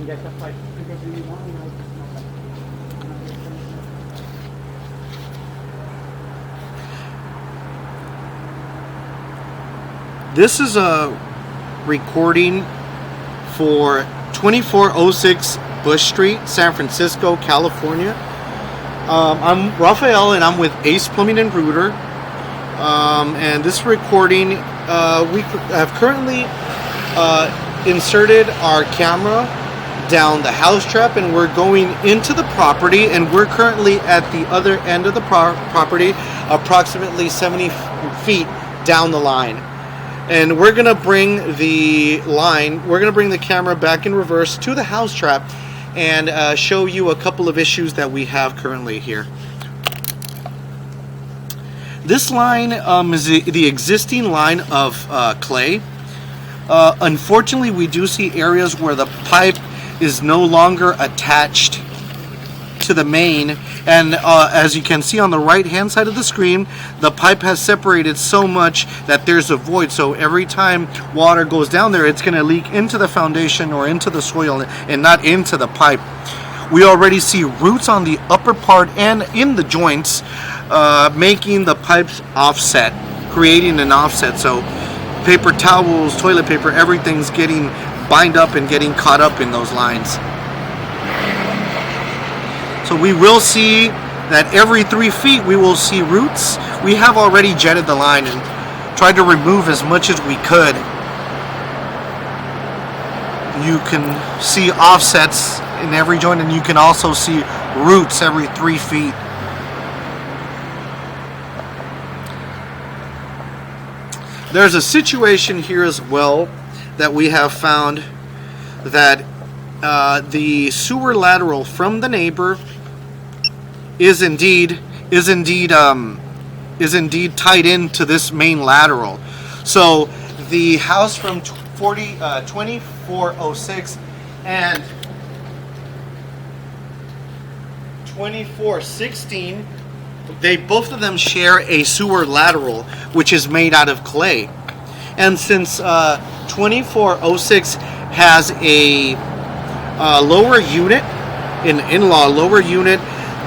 This is a recording for 2406 Bush Street, San Francisco, California. I'm Rafael, and I'm with Ace Plumbing and Router. And this recording, we have currently inserted our camera down the house trap, and we're going into the property, and we're currently at the other end of the property, approximately 70 feet down the line. And we're gonna bring the camera back in reverse to the house trap and show you a couple of issues that we have currently here. This line is the existing line of clay. Unfortunately, we do see areas where the pipe is no longer attached to the main, and as you can see on the right hand side of the screen, the pipe has separated so much that there's a void. So every time water goes down there, it's going to leak into the foundation or into the soil and not into the pipe. We already see roots on the upper part and in the joints, making the pipes offset, creating an offset. So paper towels, toilet paper, everything's getting bind up and getting caught up in those lines. So we will see that every 3 feet we will see roots. We have already jetted the line and tried to remove as much as we could. You can see offsets in every joint, and you can also see roots every 3 feet. There's a situation here as well that we have found that the sewer lateral from the neighbor is indeed tied into this main lateral. So the house from 2406 and 2416, both of them share a sewer lateral which is made out of clay. And since 2406 has a lower unit, an in-law lower unit,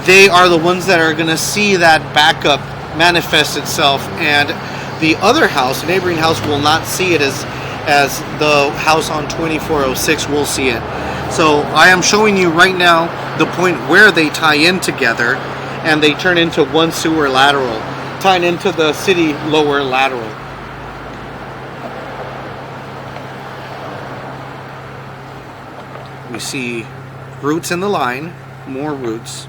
they are the ones that are going to see that backup manifest itself, and the other house, the neighboring house, will not see it as the house on 2406 will see it. So I am showing you right now the point where they tie in together, and they turn into one sewer lateral, tying into the city lower lateral. We see roots in the line, more roots.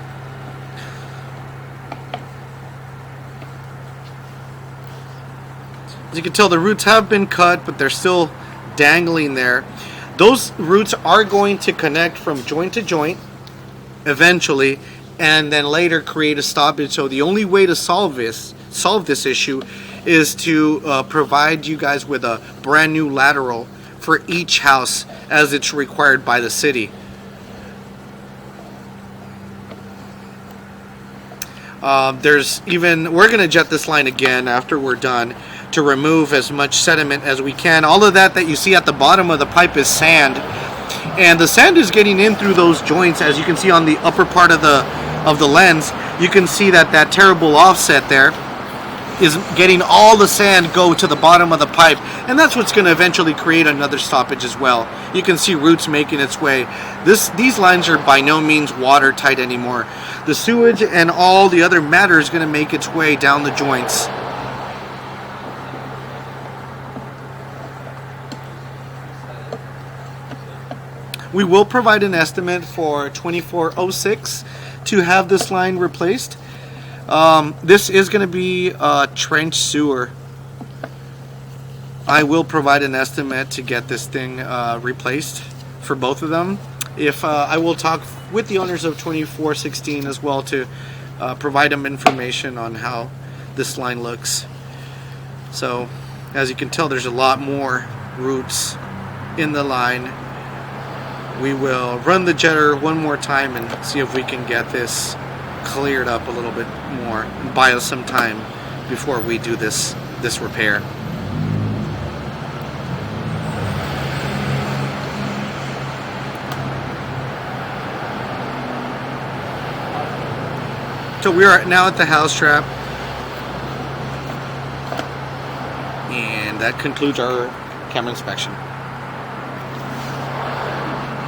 As you can tell, the roots have been cut, but they're still dangling there. Those roots are going to connect from joint to joint eventually, and then later create a stoppage. So the only way to solve this issue is to provide you guys with a brand new lateral for each house as it's required by the city. We're going to jet this line again after we're done to remove as much sediment as we can. All of that you see at the bottom of the pipe is sand, and the sand is getting in through those joints. As you can see on the upper part of the lens, you can see that terrible offset there is getting all the sand go to the bottom of the pipe, and that's what's going to eventually create another stoppage as well. You can see roots making its way. These lines are by no means watertight anymore. The sewage and all the other matter is going to make its way down the joints. We will provide an estimate for 2406 to have this line replaced. This is going to be a trench sewer. I will provide an estimate to get this thing replaced for both of them. I will talk with the owners of 2416 as well to provide them information on how this line looks. So, as you can tell, there's a lot more roots in the line. We will run the jetter one more time and see if we can get this cleared up a little bit more and buy us some time before we do this repair. So we are now at the house trap. And that concludes our camera inspection.